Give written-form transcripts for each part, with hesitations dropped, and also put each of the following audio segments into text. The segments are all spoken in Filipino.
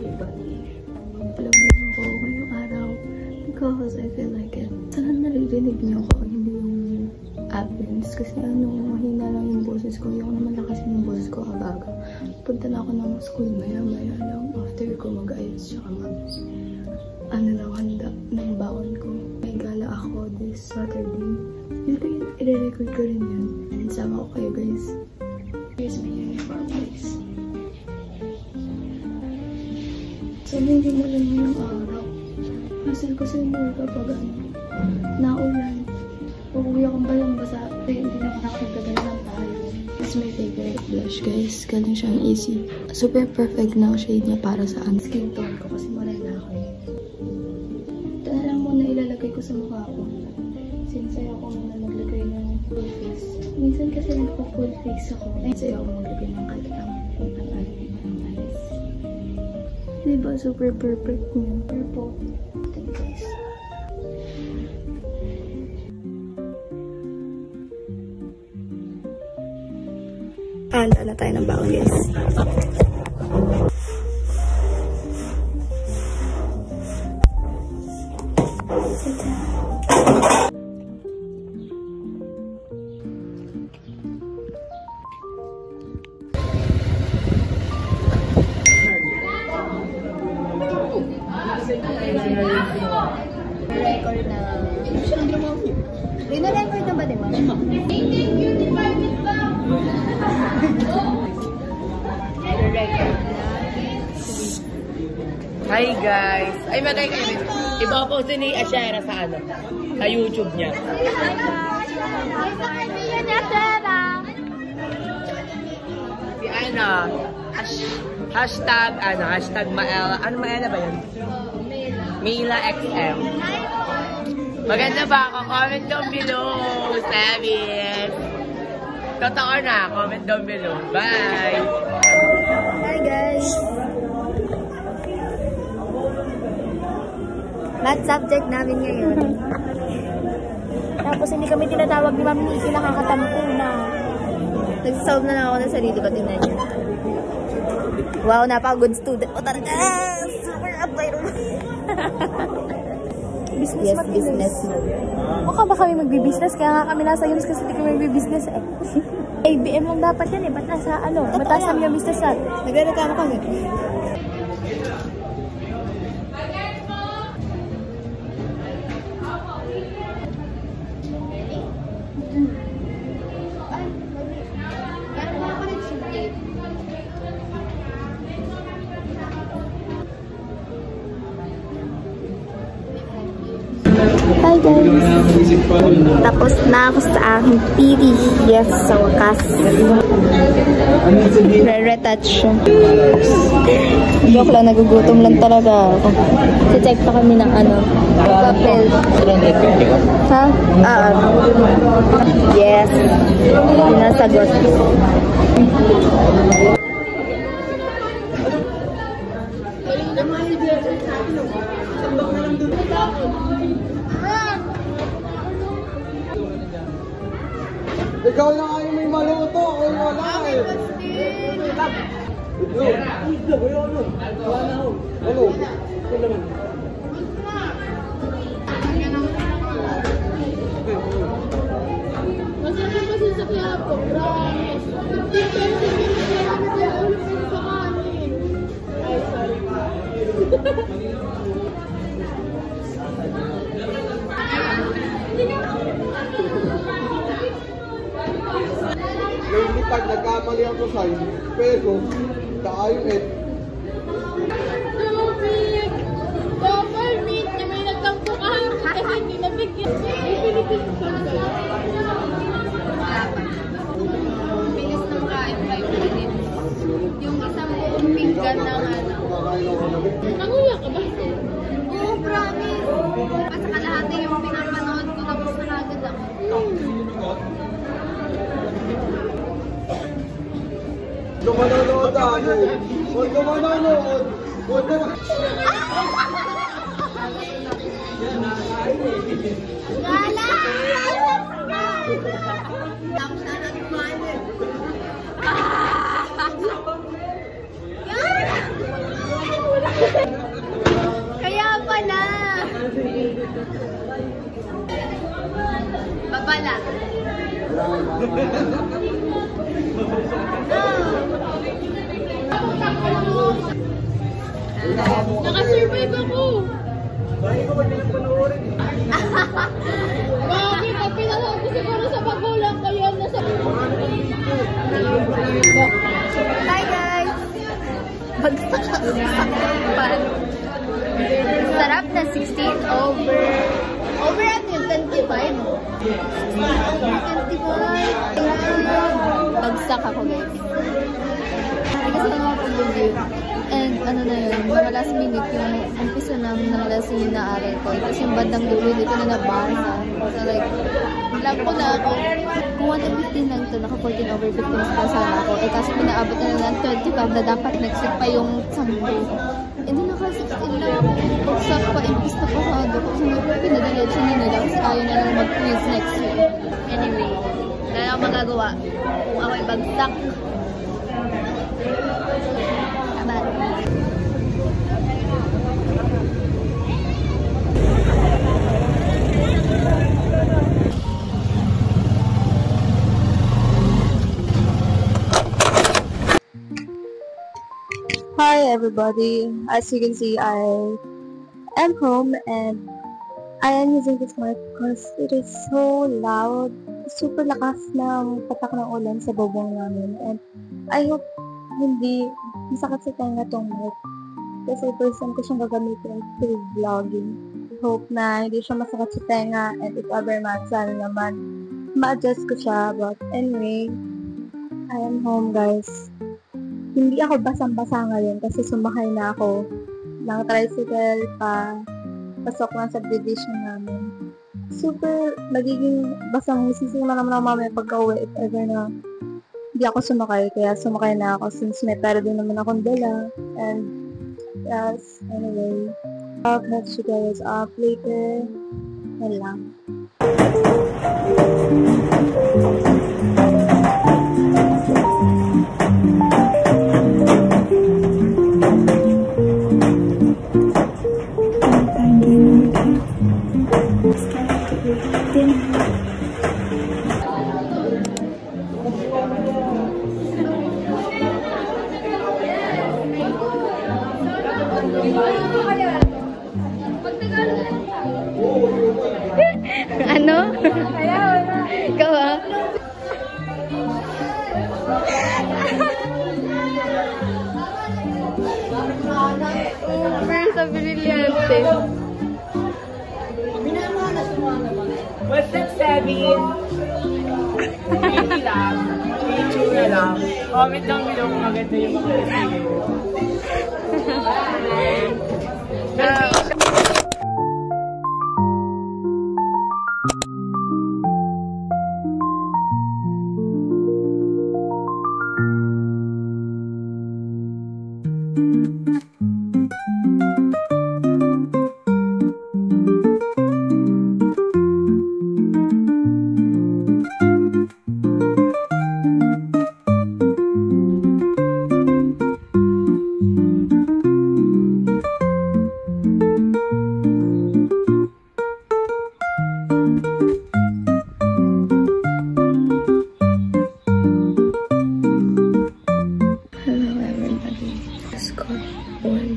everybody. Vlog lang ako ngayong araw because I feel like it. Sana naririnig niyo ako, hindi yung absence. Kasi mahina lang yung boses ko. Yung naman lakasin yung boses ko aga-aga. Punta na ako ng school maya-maya lang. After ko mag-ayos tsaka lang handa ng baon ko. May gala ako this Saturday. I-record ko rin yun. And sama ko kayo guys. Here's my uniform guys. So hindi mo lang yung araw. Hassle ko sa mall kapag naulan. Uuwi akong balang basa. Kaya hindi na ako nakakagagana ng payo. It's my favorite blush guys. Galing siyang easy. Super perfect na shade niya para sa skin tone ko kasi morena ako. Ito na lang muna ilalagay ko sa mukha ko. Since ayaw ko muna maglagay ng full face. Minsan kasi nagpa-full face ako. Since ayaw ko maglagay ng kahit ang eyes. Diba super perfect niya? Purple. Ito guys. Handa na tayo ng baon guys. Record na. Rina-record na ba, diba? Hi guys! Ay, magay kayo. Ipapost ni Ashera sa sa YouTube niya. Si hashtag Maela. Ano Maela ba yun? Mila XM. Maganda ba ako? Comment down below, Sabit. Totoo na, comment down below. Bye! Hi guys! Math subject namin ngayon. Tapos hindi kami tinatawag ni Ma'am Nikki, nakakatampo na. Nag-solve na lang ako ng sarili ko, tingnan niyo. Wow, napaka-good student. O talaga! Super apply naman. Business yes, business. Mukha ba kami magbi-business? Kaya nga kami nasa Yums kasi hindi kami magbi-business eh. ABM lang dapat yan eh. Ba't nasa matasan yung business at? Nagre-reklamo kami. Hi guys! Tapos na ako sa aking PDF sa wakas. Re-retouch. Joke lang, nagugutom lang talaga ako. Check pa kami ng papel. Ha? Yes. Pinasagot. Ikaw na kayo may maluto, ako wala eh. Ano? Masarap kasi sa kaya po, promise. 15 pesos yung kaya sa kanin. Ay, sorry. Lately, pag nagkamali ako sa pesos, kaayon eh. Tubig! Double meat na may nagtampo kahapon kasi hindi nabigyan. May Philippines pa ba? Bilis ng kain, 5 minutes. Yung isang buong pinggan ng Nanguya ka ba? Oo, promise. At saka lahat yung pinapanood ko tapos nakagad ako. Kung manonood ako, huwag ka manonood. Huwag ka manonood. Gala! Tapos na nagmane. Naka-survive ako! Bakit? Ang pinasal ko siguro sa magulang ko yun. Hi guys! Bagsak sa pan. Sarap na 16 over ano yun? 25? 25. Bagsak ako guys. Hindi kasi ako pag-review. And ano na yun, mga last minute yung umpisa namin ng lesson yung naaral ko. Tapos yung bandang dulo, hindi ko na nabasa. So like, lang ko na ako. Kung 1:15 lang ito, naka 14 over 15 mas pasara ako. Eh kasi pinaabot na lang 25 na dapat next week pa yung 10. Hindi naka 16 lang ako. Bagsak pa, impis na pasado ko. So may pinadiretso na nila kasi ayaw na lang mag-quiz next week. Anyway, wala ako magagawa. Kung ako'y bagsak. Hi everybody, as you can see I am home and I am using this mic because it is so loud. Super lakas ng patak ng ulan sa bubong namin and I hope hindi masakit sa tenga tong mic kasi first time ko siyang gagamitin through vlogging. I hope na hindi siya masakit sa tenga and if ever man, sana naman ma-adjust ko siya. But anyway, I am home guys. Hindi ako basang-basa ngayon kasi sumakay na ako ng tricycle pasok ng subdivision namin. Super magiging basang isisimula naman ako mamaya pagka-uwi if ever na hindi ako sumakay. Kaya sumakay na ako since may pera din naman akong dala. And yes, anyway, I'll catch you guys up later. Yan lang. Ano? Ikaw ah? Pero sa Brillante. What's up, Sammy? Hindi lang. Itsura lang. Comment down below kung maganda yung mga review.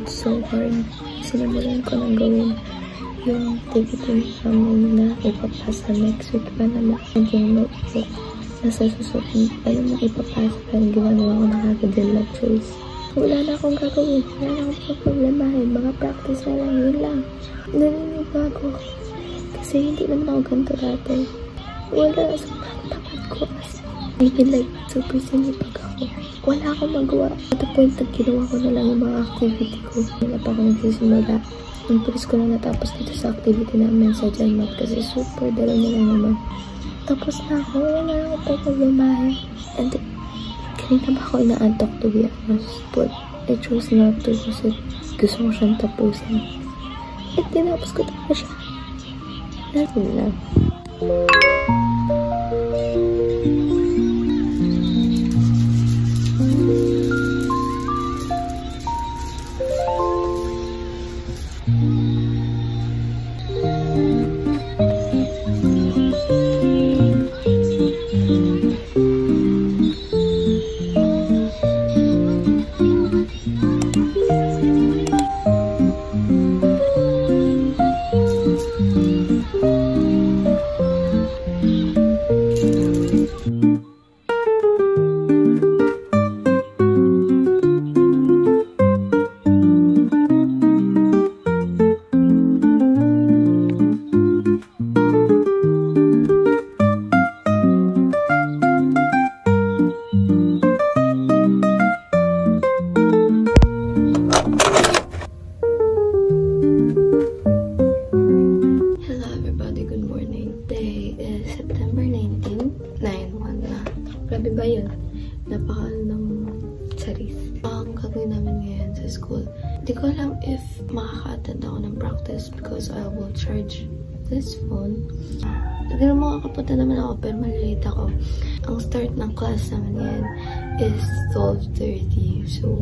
So hard. Sinimulan ko nang gawin yung activity namin na ipapasa next week pa naman. And yung notebook na sa susunod, alam mo ipapasa pa yung ginagawa ko na kagad yung lectures. Wala na akong gagawin. Wala na akong problemahin. Mga practice na lang. Yun lang. Naninibago ako. Kasi hindi naman ako ganito dati. Wala. Sobrang tamad ko. I feel like super sinipag ako. Wala akong magawa. At the point na ginawa ko na lang yung mga activity ko. Wala pa ako nagsisimula. Yung pulis ko na natapos dito sa activity namin sa Janmat kasi super dala na lang naman. Tapos na ako. Wala na ako pa problemahin. And kanina ba ako inaantok to be honest. But I chose not to kasi gusto ko siyang tapusin. At tinapos ko talaga siya. Natin lang. groceries. Ang gagawin namin ngayon sa school, hindi ko alam if makaka-attend ako ng practice because I will charge this phone. Hindi na makakapunta naman ako pero malilate ako. Ang start ng class naman yan is 12:30. So,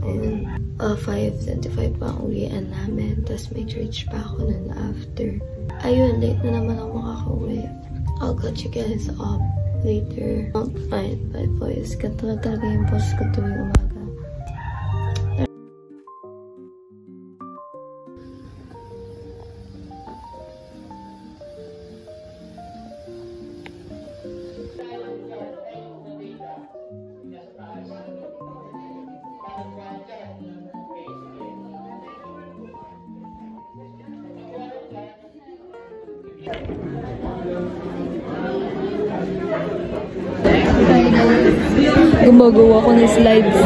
ayun. 5:25 pa ang uwian namin. Tapos may church pa ako nun after. Ayun, late na naman ako makaka-uwi. I'll catch you guys up later. Alright, bye boys. Ganito na talaga yung boss ko tuwing umaga. Gumagawa ko ng slides.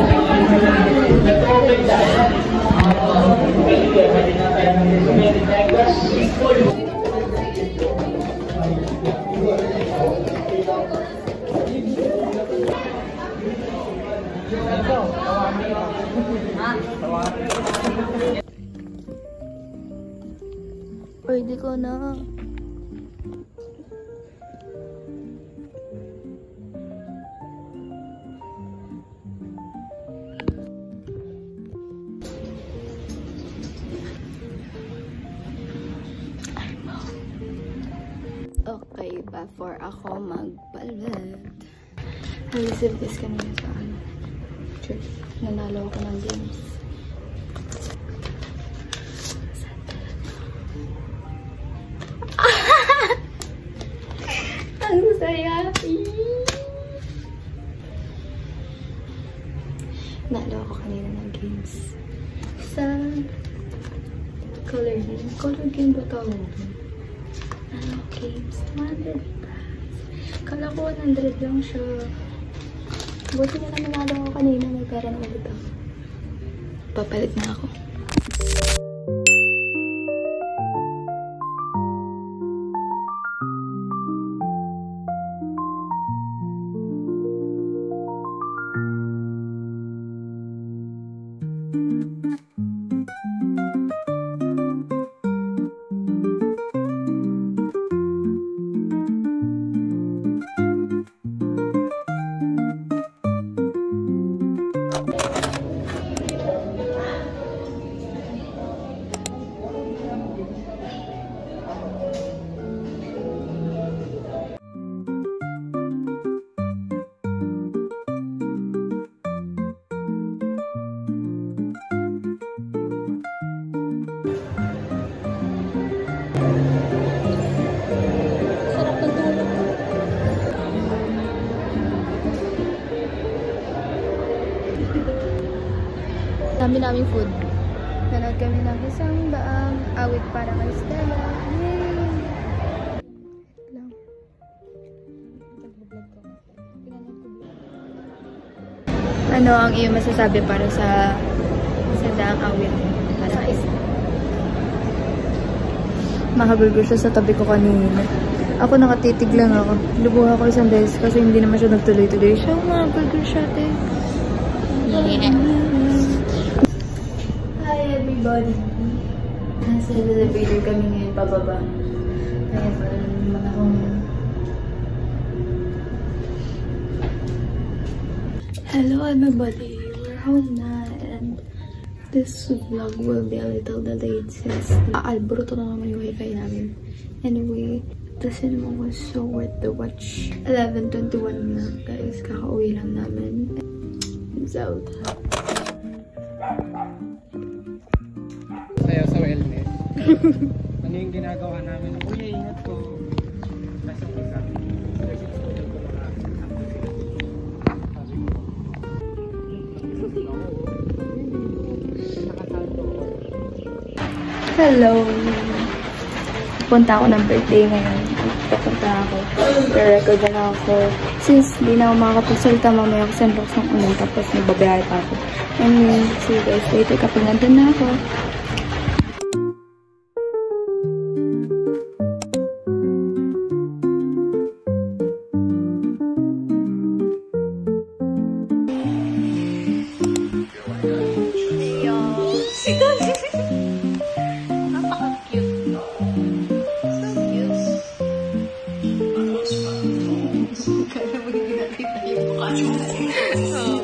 Pwede ko na. Okay, before ako magpalit. Nag-receive this kanina sa church. Nanalo ako ng games. Ang saya! Nanalo ako kanina ng games. Sa color game. Color game ba tawag doon? Games, 100 prize. Kala ko 100 lang siya. Buti na lang nanalo ako kanina. May pera na ulit ako. Papalit na ako. Dami naming food. Nanood kami ng isang baang awit para kay Stella. Yay! Ano ang iyong masasabi para sa daang awit? Para kay Stella. Makaburger siya sa tabi ko kanina. Ako nakatitig lang ako. Lubuha ko isang beses kasi hindi naman siya nagtuloy-tuloy. Siya, makaburger siya, te. Hi everybody! Nasa elevator kami ngayon pababa. Kaya parang naman akong... Hello everybody! We're home na and this vlog will be a little delayed since alboroto na naman yung wifi namin. Anyway, the cinema was so worth the watch. 11:21 na guys, kakauwi lang namin. It's out. Sayo sa wellness. Ano yung ginagawa namin? Kuya, ingat ko. Nasa isa. Hello! Punta ako ng birthday ngayon. Papunta ako. Re-record na ako. Since di na ako makakapagsalita, mamaya ako send box ng ulan tapos nagbabayari pa ako. Anyway, see you guys later kapag nandun na ako. Oh.